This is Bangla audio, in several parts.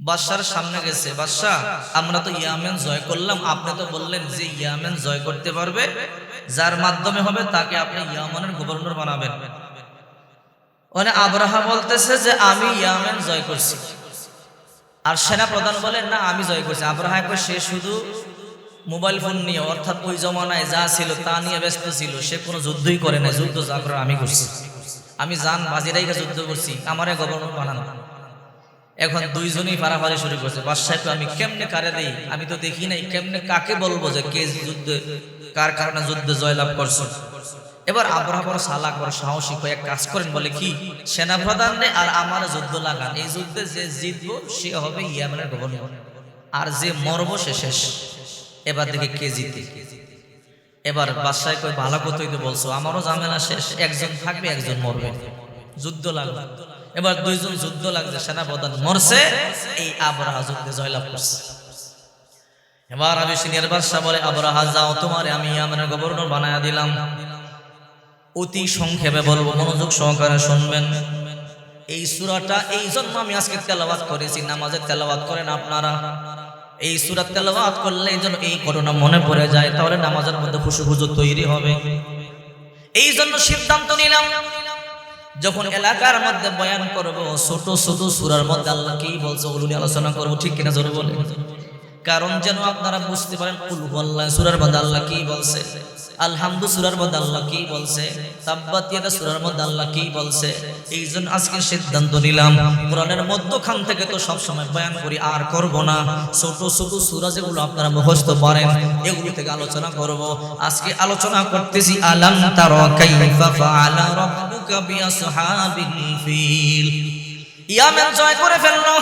বাদশার সামনে গেছে, বাদশাহ আমরা তো ইয়ামেন জয় করলাম, আপনি তো বললেন যে ইয়ামেন জয় করতে পারবে যার মাধ্যমে হবে তাকে আপনি ইয়ামানের গভর্নর বানাবেন। মানে আব্রাহা বলতেছে যে আমি ইয়ামেন জয় করছি, আর সেনা প্রধান বলেন না আমি জয় করছি। আব্রাহা কয় সে শুধু মোবাইল ফোন নিয়ে, অর্থাৎ ওই জমানায় যা ছিল তা নিয়ে ব্যস্ত ছিল, সে কোনো যুদ্ধই করে না। যুদ্ধ যা করে আমি করছি, আমি জান বাজিরাইকে যুদ্ধ করছি, আমারে গভর্নর বানানো। এখন দুইজনেই পারাপারি শুরু করছে। বাদশাহ তো আমি কেমনে কারে দেই, আমি তো দেখি নাই, কেমনে কাকে বলবো যে কে যুদ্ধে কার কারণে যুদ্ধে জয়লাভ করছে। এবার আব্রাহা বড় সালাক, বড় সাহসী, এক কাজ করেন, বলে কি সেনাপ্রধান রে আর আমার যুদ্ধ লাগান, এই যুদ্ধে যে জিতবো সে হবে ইয়ামেনের গভর্নর, আর যে মরবো সে শেষ। এবার দেখে কে জিতে। এবার বাদশাহ কই ভালো কথাই তো বলছো, আমারও ঝামেলা শেষ, একজন থাকবে একজন মরবে, যুদ্ধ লাগবে। এবার দুইজন যুদ্ধ লাগছে, সেনাপ্রধান মরছে, এই আব্রাহা যুদ্ধে জয়লাভ করছে। এবার আবিসিনিয়ার বাদশাহ বলে আব্রাহা যাও, তোমারে আমি ইয়ামেনের গভর্নর বানায়া দিলাম। অতি সংক্ষেপে বলবো, মনোযোগ সহকারে শুনবেন। এই সূরাটা এই জন্য আমি আজকে তেলাওয়াত করেছি, নামাজে তেলাওয়াত করেন আপনারা। এই সূরা তেলাওয়াত করলে এই জন্য এই ঘটনা মনে পড়ে যায়, তাহলে নামাজের মধ্যে খুশু তৈরি হবে। এই জন্য সিদ্ধান্ত নিলাম যখন এলাকার মধ্যে বয়ান করব, ছোট ছোট সূরার মধ্যে আল্লাহ কি বলছে ওগুলো নিয়ে আলোচনা করব, ঠিক কিনা জোরে বলেন। কারণ যেন আপনারা বুঝতে পারেন কুল হুয়াল্লাহ সূরার মধ্যে আল্লাহ কি বলছে, আলহামদু সূরার মধ্যে আল্লাহ কি বলছে, তাব্বাত ইয়াদা সূরার মধ্যে আল্লাহ কি বলছে। এইজন্য আজকে সিদ্ধান্ত নিলাম কোরআনের মধ্যখান থেকে তো সব সময় বয়ান করি, আর করব না। ছোট ছোট সূরা যেগুলো আপনারা মুখস্থ পারেন এগুলো থেকে আলোচনা করব। আজকে আলোচনা করতেছি আলাম তারা কাইফা ফাআলা রাব্বুকা বিআসহাবিল ফিল। ইয়ামেন জয় করে ফেললো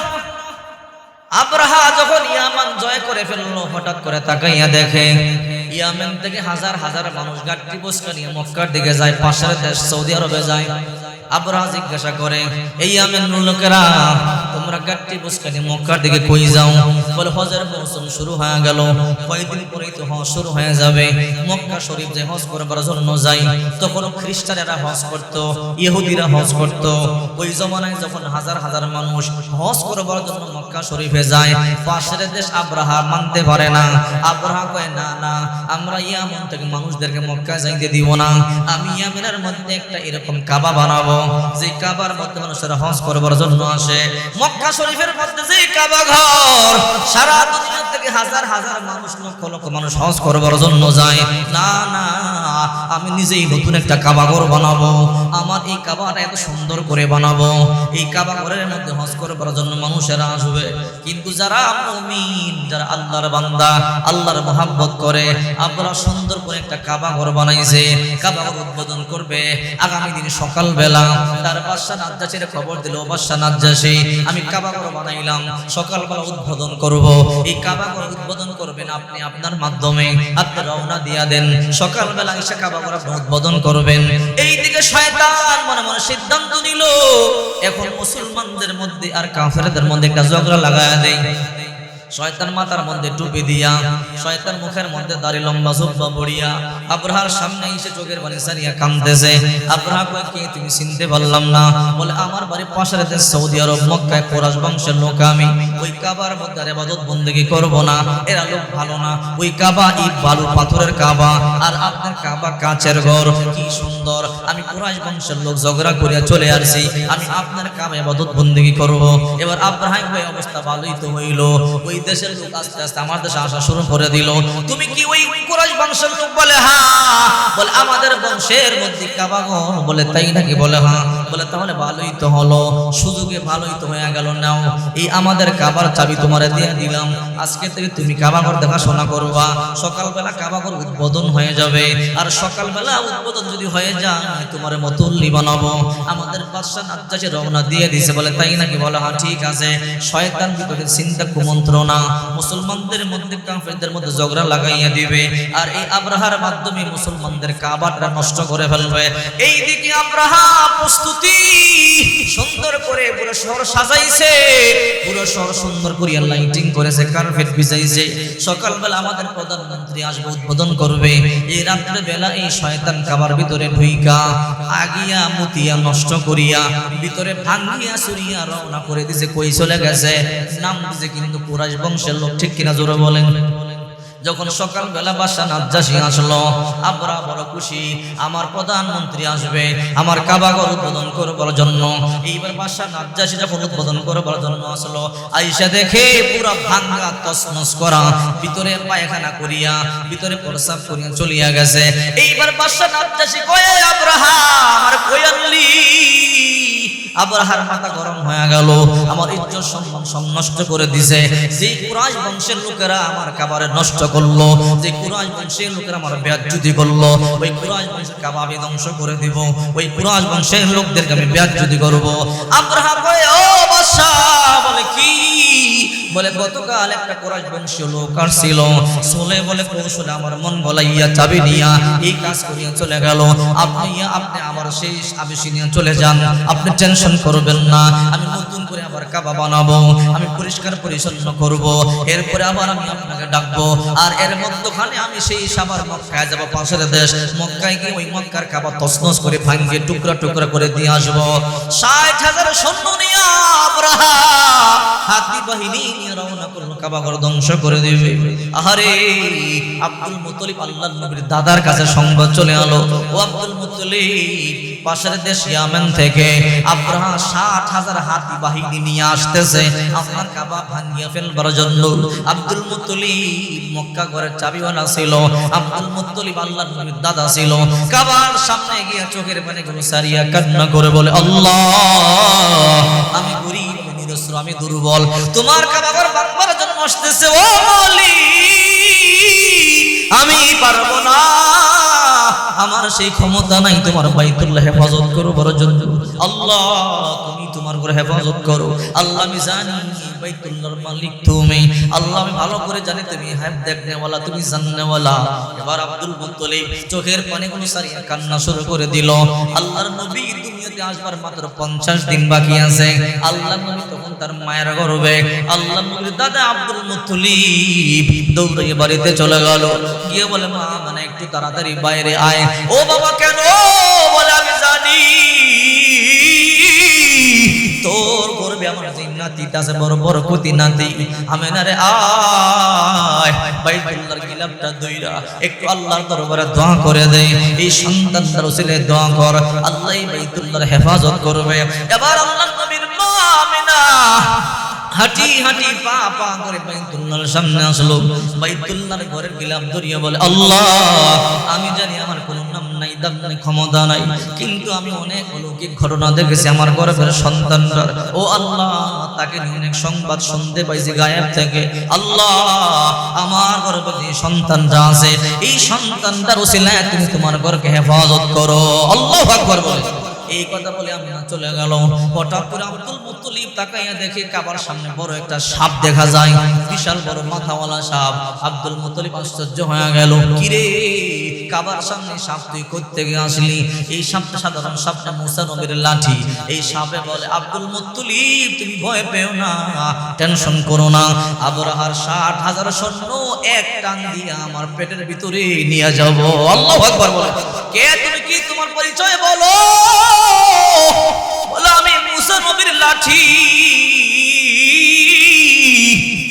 আব্রাহা। যখন ইয়ামান জয় করে ফেললো, হঠাৎ করে তাকাইয়া দেখে ইয়ামেন থেকে হাজার হাজার মানুষ গাড়ি বসকা নিয়ে মক্কার দিকে যায়, পাশের দেশ সৌদি আরবে যায়। আব্রাহা জিজ্ঞাসা করে এই ইয়ামেনের লোকেরা তোমরা গাড়ি বসকা নিয়ে মক্কার দিকে কই যাও? বলে হজের মৌসুম শুরু হয়ে গেল, কয়েকদিন পরেই তো হজ শুরু হয়ে যাবে। মক্কা শরীফ যে হজ করবার জন্য যাই, তখন খ্রিস্টানেরা হজ করত, ইহুদিরা হজ করত। ওই জমানায় যখন হাজার হাজার মানুষ হজ করবার জন্য মক্কা শরীফে যায়, পাশের দেশ আব্রাহা মানতে পারে না। আব্রাহা কয় না না, আমরা ইয়ামান থেকে মানুষদেরকে মক্কা যাইতে দিব না। আমি ইয়ামেনের মধ্যে একটা এরকম কাবা বানাবো, যে কাবার মধ্যে মানুষেরা হজ করবার জন্য আসে। মক্কা শরীফের মধ্যে যে কাবা ঘর, সারা দুনিয়া থেকে হাজার হাজার মানুষ, লক্ষ লক্ষ মানুষ হজ করবার জন্য যায়। না না, আমি নিজেই নতুন একটা কাবা ঘর বানাবো, আমার এই কাবাটা এত সুন্দর করে বানাবো, এই কাবা ঘরের মধ্যে হজ করবার জন্য মানুষেরা আসবে। কিন্তু যারা মুমিন, যারা আল্লাহর বান্দা, আল্লাহর মহব্বত করে, আব্রাহা সুন্দর করে একটা কাবা ঘর বানাইছে। কাবা ঘর উদ্বোধন করবে আগামী দিন সকালবেলা। তার বাদশা নাজ্জাশীর খবর দিল, বাদশা নাজ্জাশী আমি কাবা ঘর বানাইলাম, সকালবেলা উদ্বোধন করব। এই কাবা ঘর উদ্বোধন করবেন আপনি, আপনার মাধ্যমে আপনি রওনা দিয়া দেন, সকালবেলা এসে কাবা ঘর আপনি উদ্বোধন করবেন। এইদিকে শয়তান মনে মনে সিদ্ধান্ত নিল এখন মুসলমানদের মধ্যে আর কাফেরদের মধ্যে একটা ঝগড়া লাগায়া দেয়। শয়তান মাথার মধ্যে টুপি দিয়া, শয়তান মুখের মধ্যে দাড়ি লম্বা জুব্বা পড়িয়া আব্রাহার সামনে এসে চোখের পানি ছাড়িয়া কাঁদতেছে। আব্রাহা কয় কে তুমি? চিনতে পারলাম না। বলে আমার বাড়ি পাশের দেশ সৌদি আরব, মক্কায় কুরাইশ বংশের লোক আমি। ওই কাবার মধ্যে ইবাদত বন্দেগী করব না, এরা লোক ভালো না। ওই কাবা ইট বালু পাথরের কাবা, আর আপনার কাবা কাচের ঘর, কি সুন্দর। আমি কুরাইশ বংশের লোক, ঝগড়া করিয়া চলে আসছি, আমি আপনার কাবা ইবাদত বন্দেগী করব। এবার আব্রাহা কয় অবস্থা ভালোই তো হইল, ওই দেশের লোক আস্তে আস্তে আমার দেশে আসা শুরু করে দিল। তুমি কি ওই কুরাইশ বংশের লোক? বলে হ্যাঁ। বলে আমাদের বংশের মধ্যে কাবা ঘর? বলে তাই নাকি? বলে হ্যাঁ। বলে তাহলে ভালোই তো হলো, সুযোগে ভালোই তো হয়ে গেল। নাও এই আমাদের কাবার চাবি তোমারে দিয়ে দিলাম, আজকে থেকে তুমি কাবা ঘর দেখাশোনা করবা। সকালবেলা কাবা ঘর উদ্বোধন হয়ে যাবে, আর সকালবেলা উদ্বোধন যদি হয়ে যায় তোমার মতুল্লি বানাবো। আমাদের বাদশা নাজ্জাশী রওনা দিয়ে দিয়েছে। বলে তাই নাকি? বলে হ্যাঁ ঠিক আছে। শয়তান ভিতরে চিন্তা কুমন্ত্রণা না, মুসলমানদের মধ্যে কাফেরদের মধ্যে ঝগড়া লাগাইয়া দিবে, আর এই আব্রাহার মাধ্যমে মুসলমানদের কাবাটা নষ্ট করে ফেলবে। এইদিকে আব্রাহা প্রস্তুতি সুন্দর করে পুরো শহর সাজাইছে, পুরো শহর সুন্দর করে লাইটিং করেছে, কার্পেট বিছাইছে। সকালবেলা আমাদের প্রধানমন্ত্রী আসবে, উদ্বোধন করবে। এই রাত্রে বেলা এই শয়তান কাবার ভিতরে ঢুইকা আগিয়া মুতিয়া নষ্ট করিয়া ভিতরে ভাঙ্গিয়া চুরিয়া রওনা করে দিছে। কই চলে গেছে? নাম দিছে কিন্তু কুরাইশ বংশের লোক, ঠিক কিনা জোরে বলেন? যখন সকালবেলা বাদশা নাজ্জাশী আসলো, আব্রাহা বড় খুশি, আমার প্রধানমন্ত্রী আসবে আমার কাবা ঘর উদ্বোধন করবার জন্য। এইবার বাদশা নাজ্জাশী যখন উদ্বোধন করবার জন্য আসলো, আইসা দেখে পুরো ভাঙ্গা তছনছ করা, ভিতরে পায়খানা করিয়া ভিতরে প্রস্রাব করিয়া চলিয়া গেছে। এইবার বাদশা নাজ্জাশী কয়, আব্রাহা আমার কই আনলি? আব্রাহার মাথা গরম হয়ে গেল, আমার ইজ্জত সম্মান সব নষ্ট করে দিছে। যে কুরাইশ বংশের লোকেরা আমার কাবারে নষ্ট করলো, যে কুরাইশ বংশের লোকেরা আমার বেয়াজ্জতি করলো, ওই কুরাইশ বংশের কাবা আমি ধ্বংস করে দিব, ওই কুরাইশ বংশের লোকদেরকে আমি বেয়াজ্জতি করব। আব্রাহা কয়, ও বাদশা, বলে কি? বলে গতকাল একটা কুরাইশ বংশীয় লোক আসছিল, চলে বলে কৌশলে আমার মন গলাইয়া চাবি নিয়া এই কাজ করিয়া চলে গেল। আপনি আবার সেই আবেশি নিয়ে চলে যান, আপনি টেনশন করবেন না, আমি নতুন করে আবার কাবা বানাবো, আমি পরিষ্কার পরিচ্ছন্ন করব, এরপরে আবার আমি আপনাকে ডাকবো। আর এর মধ্যখানে আমি সেই সাবার মক্কায় যাব, পাশের দেশ মক্কায় গিয়ে ওই মক্কার কাবা তছনছ করে ভাঙিয়ে টুকরা টুকরা করে দিয়ে আসবো। ৬০,০০০ সৈন্য নিয়ে আব্রাহা হাতি বাহিনী নিয়ে রওনা করলো, কাবা ঘর ধ্বংস করে দেবে। আহারে আব্দুল মুত্তালিব আল্লাহর নবীর দাদার কাছে সংবাদ চলে এলো, ও আব্দুল মুত্তালিব, পাশের দেশ ইয়ামেন থেকে আব্রাহা ৬০,০০০ হাতি বাহিনী নিয়ে আসতেছে আপনার কাবা ভাঙিয়ে ফেলবার জন্য। আব্দুল মুত্তালিব মক্কা ঘরের চাবিওয়ালা ছিল, আব্দুল মুত্তালিব আল্লাহর নবীর দাদা ছিল। কাবার সামনে গিয়ে চোখের পানিগুলো সারিয়া কান্না করে বলে, আল্লাহ, আমি গরিব, আমি দুর্বল, তোমার কাবা ঘর ভাঙবার জন্য আসতেছে, ও মালিক, আমি পারবো না, আমার সেই ক্ষমতা নাই তোমার বাইতুল্লাহ হেফাজত করবার জন্য। আল্লাহ, তুমি তোমার ঘর হেফাজত করো। আল্লাহ, আমি জানি বাইতুল্লাহর মালিক তুমি, আল্লাহ আমি ভালো করে জানি তুমি হাত দেখনেওয়ালা, তুমি জাননেওয়ালা। এবার আব্দুল মুত্তালিব চোখের পানিগুলো সারিয়া কান্না শুরু করে দিল। আল্লাহর নবী দুনিয়াতে আসবার মাত্র ৫০ দিন বাকি আছে। আল্লাহর নবী তখন তার মায়ের গর্ভে। আল্লাহর নবীর দাদা আব্দুল মুত্তালিব দৌড়ে বাড়িতে চলে গেল, গিয়ে বলে, মা, মানে একটু তাড়াতাড়ি বাইরে আয়। ও বাবা, কেন? বলে, আমি জানি তোর গর্বে আমার যে নাতিটা আছে বড় বড় কতি নাতি, আমেনারে আয় বাইতুল্লাহর গিলাফটা দইরা একটু আল্লাহর দরবারে দোয়া করে দে, এই সন্তানটার ওসিলায় দোয়া কর, আল্লাহ এই বাইতুল্লাহর হেফাজত করবে। এবার আল্লাহর নবীর মা আমিনা হাঁটি হাঁটি পা পা করে বাইতুল্লাহর সামনে আসলো। বাইতুল্লাহর ঘরের গিলাফ ধরিয়া বলে, আল্লাহ, আমি জানি আমার কোনো নাম নাই, দাম নাই, ক্ষমতা নাই, কিন্তু আমি অনেক অলৌকিক ঘটনা দেখেছি আমার গর্ভের সন্তানটার। ও আল্লাহ, তাকে নিয়ে অনেক সংবাদ শুনতে পাইছি গায়েব থেকে। আল্লাহ, আমার গর্ভে যে সন্তানটা আছে, এই সন্তানটার ওসিলায় তুমি তোমার ঘরকে হেফাজত করো। আল্লাহু আকবার বলে এই কথা বলে আমি চলে গেল। হঠাৎ করে আব্দুল মুত্তালিব তাকাইয়া দেখে কাবার সামনে বড় একটা সাপ দেখা যায়, বিশাল বড় মাথাওয়ালা সাপ। আব্দুল মুত্তালিব আশ্চর্য হয়ে গেল, কিরে, কাবার সামনে সাপ তুই করতে গিয়ে আসলি? এই সাপটা সাধারণ সাপ না, মুসা নবীর লাঠি। এই সাপে বলে, আব্দুল মুত্তালিব, তুমি ভয় পেও না, টেনশন করো না, আব্রাহার ৬০,০০০ সৈন্য এক টান দিয়ে আমার পেটের ভিতরে নিয়ে যাব। আল্লাহু আকবার বলে, কে তুমি, কি তোমার পরিচয় বলো? বলো, আমি মুসা নবীর লাঠি।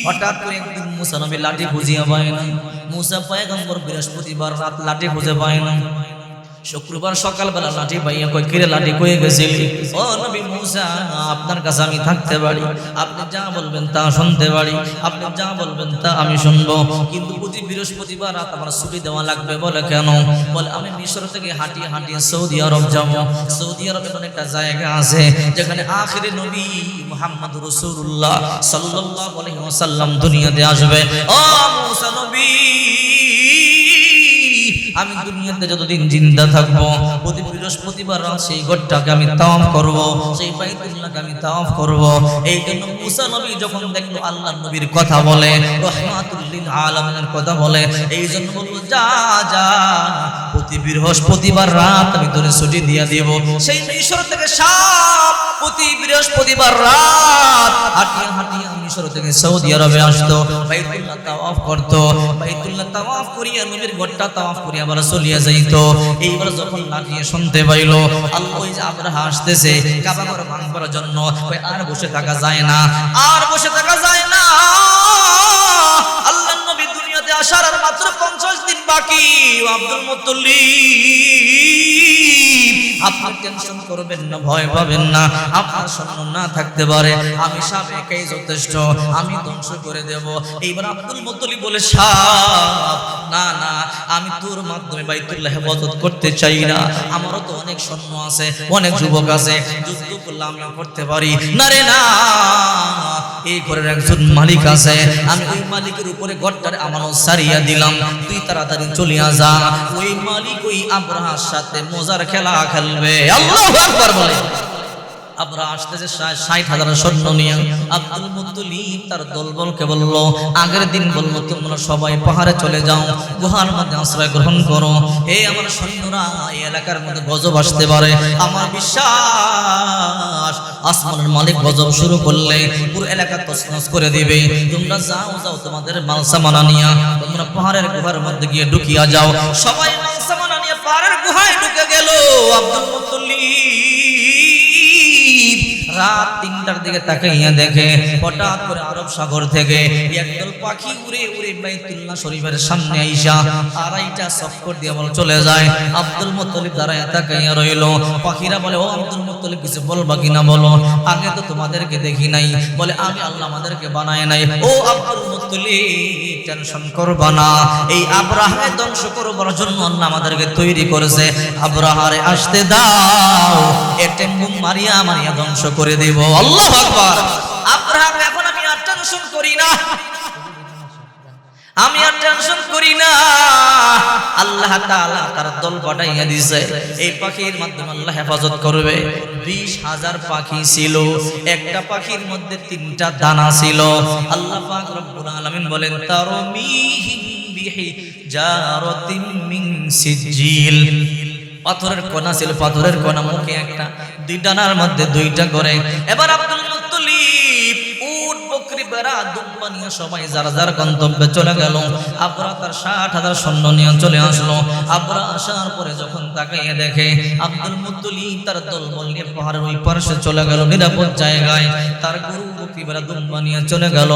হঠাৎ করে একদিন মুসা নবীর লাঠি খুঁজিয়া পায় না। মুসা পয়গম্বর বৃহস্পতিবার রাত লাঠি খুঁজে পায় না, শুক্রবার সকালবেলা লাঠি পাইয়া কই, কিরে লাঠি কই গেছিলি? ও নবী মুসা, আপনার কাছে আমি থাকতে পারি, আপনি যা বলবেন তা শুনতে পারি, আপনি যা বলবেন তা আমি শুনবো, কিন্তু প্রতি বৃহস্পতিবার রাত আমার ছুটি দেওয়া লাগবে। বলে, কেন? বলে, আমি মিশর থেকে হাঁটিয়ে হাঁটিয়ে সৌদি আরব যাবো। সৌদি আরবে অনেকটা জায়গা আছে যেখানে আখিরে নবী মুহাম্মদ রাসূলুল্লাহ সাল্লাল্লাহু আলাইহি ওয়াসাল্লাম দুনিয়াতে আসবে। ও মুসা নবী, আমি দুনিয়াতে যতদিন জিন্দা থাকবো প্রতি বৃহস্পতিবার রাত সেই ঘরটাকে আমি তাওয়াফ করব, সেই বাইতুল্লাহকে আমি তাওয়াফ করব। এই জন্য মুসা নবী যখন দেখলো আল্লাহর নবীর কথা বলে, রাহমাতুল লিল আলামিনের কথা বলে, এই জন্য বলল যা যা প্রতি বৃহস্পতিবার রাত আমি তোরে ছুটি দিয়ে দেব। সেই মিশর থেকে সাপ প্রতি বৃহস্পতিবার রাত হাঁটিয়ে হাঁটিয়ে মিশর থেকে সৌদি আরবে আসতো, বাইতুল্লাহ তাওয়াফ করতো, বাইতুল্লাহ তাওয়াফ করিয়া নবীর ঘরটা তাওয়াফ করিয়া আবার চলিয়া যাইতো। এইবার যখন লাঠিয়ে শুনতে পাইলো আল্লাহ ওই যে আবরাহা আসতেছে কাবা ঘর ভাঙবার জন্য, ওই আর বসে থাকা যায় না, আর বসে থাকা যায় না। আল্লাহর নবী দুনিয়াতে আসার আর মাত্র 50 দিন বাকি। আব্দুল মুত্তালিব আপনি টেনশন করবেন না, ভয় পাবেন না, আপনার সৈন্য না থাকতে পারে, আমি সাপ একাই যথেষ্ট, আমি ধ্বংস করে দেব। এইবার আব্দুল মুত্তালিব বলে সাপ না না, আমি তোর মাধ্যমে বাইতুল্লাহ হেফাজত করতে চাই না, আমারও তো অনেক সৈন্য আছে, অনেক যুবক আছে, যুদ্ধ করলে আমি করতে পারি না রে না। এই ঘরের একজন মালিক আছে, আমি ওই মালিকের উপরে ঘরটার আমানত সারিয়া দিলাম, তুই তাড়াতাড়ি চলিয়া যা। ওই মালিক ওই আবরাহার সাথে মজার খেলা খেলবে। আল্লাহু আকবার বলে। আবরাহা আসতেছে 60,000 সৈন্য নিয়ে। আব্দুল মুত্তালিব তার দলবলকে বলল, আগের দিন বলল তোমরা সবাই পাহাড়ে চলে যাও, গুহার মধ্যে আশ্রয় গ্রহণ করো। এই আমার সৈন্যরা এই এলাকার মধ্যে গজব আসতে পারে, আমার বিশ্বাস আসমানের মালিক গজব শুরু করলে পুরো এলাকা তছনছ করে দিবে। তোমরা যাও যাও তোমাদের মালসামানা নিয়ে তোমরা পাহাড়ের গুহার মধ্যে গিয়ে ঢুকিয়া যাও। সবাই মালসামানা নিয়ে পাহাড়ের গুহায় ঢুকে গেল। আব্দুল মুত্তালিব রাত 3টার দিকে তাকাইয়া দেখে হঠাৎ করে আরব সাগর থেকে একদল পাখি উড়ে উড়ে বাইতুল্লাহ শরীফের সামনে আইসা আড়াইটা চক্কর দিয়ে বল চলে যায়। আব্দুল মুত্তালিব দাঁড়ায় তাকাইয়া রইল। পাখিরা বলে, ও আব্দুল মুত্তালিব কিছু বলবা কিনা বলো, আগে তো তোমাদেরকে দেখি নাই। বলে, আমি আল্লাহ আমাদেরকে বানায় নাই। ও আব্দুল মুত্তালিব টেনশন করবা না, এই আবরাহাকে ধ্বংস করবার জন্য আল্লাহ আমাদেরকে তৈরি করেছে, আবরাহারে আসতে দাও, এটেম বুম মারিয়া মারিয়া ধ্বংস করে দেব। আল্লাহু আকবার। আবরাহা এখন আমি আর টেনশন করি না, আমি আর টেনশন করি না। আল্লাহ তাআলা তার দল পাঠাইয়া দিয়েছে, এই পাখির মাধ্যমে আল্লাহ হেফাজত করবে। 20,000 পাখি ছিল, একটা পাখির মধ্যে 3টা দানা ছিল। আল্লাহ পাক রব্বুল আলামিন বলেন, তারমিহিম বিহিজারাতিন মিন সিজিল। পাথরের কণা ছিল, পাথরের কণা মুখে একটা, 2 ডানার মধ্যে 2টা করে। এবার আব্দুল মুত্তালিব উট বকরি বেড়া দুম্বা নিয়ে সবাই যার যার গন্তব্যে চলে গেল। আবরাহা তার 60,000 সৈন্য নিয়ে চলে আসলো। আবরাহা আসার পরে যখন তাকাইয়ে দেখে আব্দুল মুত্তালিব তার দলবল নিয়ে পাহাড়ের ওই পাশে চলে গেল, নিরাপদ জায়গায় তার গরু বকরি বেড়া দুম্বা নিয়ে চলে গেল।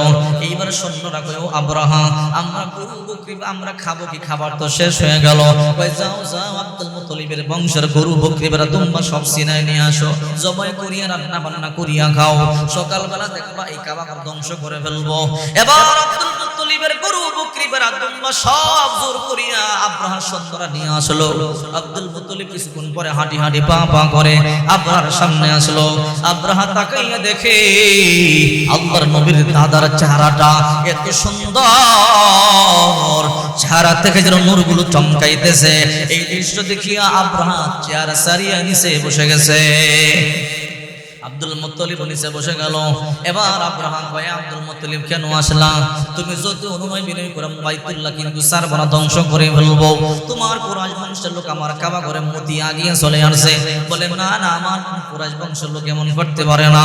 এইবার সৈন্যরা কয়, ও আবরাহা আমরা গরু বকরি আমরা খাবো কি, খাবার তো শেষ হয়ে গেল। কয়, যাও যাও আব্দুল মুত্তালিবের বংশের গরু বকরি বেড়া দুম্বা সব সিনায় নিয়ে আসো, জবাই করিয়া রান্না বান্না করিয়া খাও, সকালবেলা দেখবা এই কাবা ধ্বংস করে ফেলবো। এবার আব্দুল মুত্তালিবের গরু বকরি বেড়া দুম্বা সব জোর করিয়া আবরাহার সৈন্যরা নিয়ে আসলো। আব্দুল মুত্তালিব কিছুক্ষণ পরে হাঁটি হাঁটি পা পা করে আবরাহার সামনে আসলো। আবরাহা তাকাইয়া দেখে আল্লাহর নবীর দাদার চেহারাটা এত সুন্দর, চেহারা থেকে যেন নূরগুলো চমকাইতেছে। এই দৃশ্য দেখিয়া আবরাহা চেহারা সারিয়া নিচে বসে গেছে। আব্দুল মুত্তালিব নিচে বসে গেল। এবার আবরাহা কয়, আব্দুল মুত্তালিব কেন আসলা? তুমি যত অনুনয় বিনয় করো বাইতুল্লাহ কিন্তু সারবনা ধ্বংস করে ফেলবো। তোমার কুরাইশ বংশের লোক আমার কাবা ঘরে মতি আগিয়ে চলে আসছে। বলে, না না, আমার কুরাইশ বংশের লোক এমন করতে পারে না।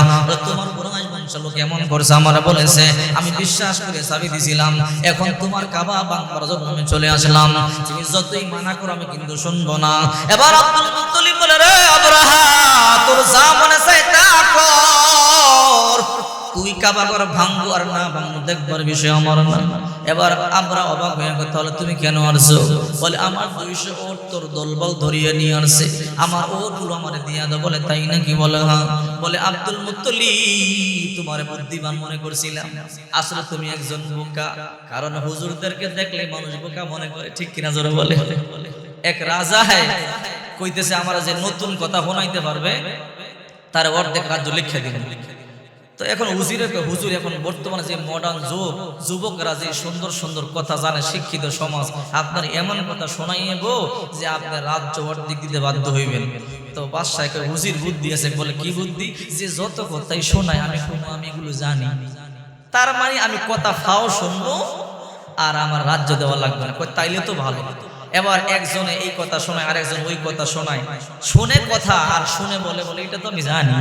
তোমার কুরাইশ বংশের লোক এমন করছে, আমার বলেছে, আমি বিশ্বাস করে চাবি দিছিলাম, এখন তোমার কাবা ভাঙবার জন্য আমি চলে আসলাম, তুমি যতই মানা করো আমি কিন্তু শুনবো না। এবার আব্দুল মুত্তালিব বলে, রে আবরাহা, তোর যা মনে চায় তা কর, তুই কাবা ঘর ভাঙবো আর না ভাঙবো দেখবার বিষয় আমার না। এবার আমরা অবাক হয়ে গেল, তাহলে তুমি কেন আসছো? বলে, আমার 200 ওট তোর দলবল ধরিয়ে নিয়ে আসছে, আমার ওটগুলো আমার দিয়া দাও। বলে, তাই নাকি? বলে, হ্যাঁ। বলে, আব্দুল মুত্তালিব তোমার বুদ্ধিমান মনে করছিলাম, আসলে তুমি একজন বোকা, কারণ হুজুরদেরকে দেখলে মানুষ বোকা মনে করে, ঠিক কিনা জোরে বলে। এক রাজা কইতেছে, আমার যে নতুন কথা শোনাইতে পারবে তার অর্ধেক রাজ্য লিখে দিন। তো তো এখন হুজুর এখন বর্তমানে যে মডার্ন যুবকরা যে সুন্দর সুন্দর কথা জানে, শিক্ষিত সমাজ, আপনার এমন কথা শোনাইব যে আপনি রাজ্য অর্ধেক দিতে বাধ্য হইবেন। তো বাদশাহকে হুজুর বুদ্ধি আছে, বলে কি বুদ্ধি, যে যত কথাই শোনায় আমি এগুলো জানি, তার মানে আমি কথা ফাও শুনবো আর আমার রাজ্য দেওয়া লাগবে না। তাইলে তো ভালো। এবার একজনে এই কথা শোনায়, আরেকজন ওই কথা শোনায়, শুনে কথা আর শুনে বলে এটা তো আমি জানি।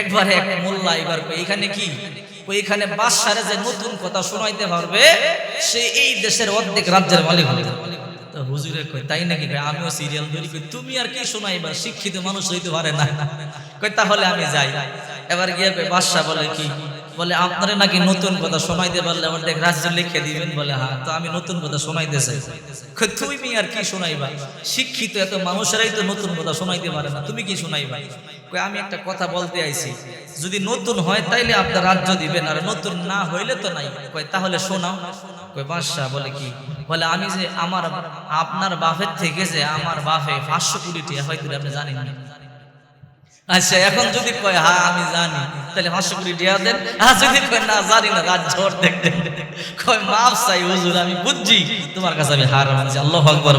একবার এক মোল্লা এবার এইখানে কি, ওইখানে বাদশারে যে নতুন কথা শোনাইতে পারবে সে এই দেশের অর্ধেক রাজ্যের মালিক হবে। তো হুজুরে কয় তাই নাকি? আমিও সিরিয়াল ধরি। তুমি আর কি শোনাইবা, শিক্ষিত মানুষ হইতে পারে না। কয় তাহলে আমি যাই। এবার গিয়ে বাদশা বলে কি, বলে আপনারা নাকি নতুন কথা শোনাইতে পারলে অর্ধেক রাজ্য লিখে দিবেন। বলে হ্যাঁ, তো আমি নতুন কথা শোনাইতেছি। তুমি আর কি শোনাইবা, শিক্ষিত এত মানুষেরাই তো নতুন কথা শোনাইতে পারে না, তুমি কি শোনাইবা? আমি একটা কথা বলতে আইছি, যদি নতুন হয় তাইলে আপনার রাজ্য দিবেন, আর নতুন না হইলে তো নাই। তাহলে শোনাও। বাদশা বলে কি, বলে আমি যে আপনার বাপের থেকে যে আমার বাপে 500 কোটি টাকা হয়তো আপনি জানেন না। আচ্ছা, এখন যদি কয় হ্যাঁ আমি জানি, তাহলে 500 কোটি টাকা দেন। আর যদি কয় না জানি না, রাজ্য অর্ধেক দেন। কয় মাফ চাই হুজুর, আমি বুঝছি তোমার কাছে আমি হার মানছি। আল্লাহু আকবার।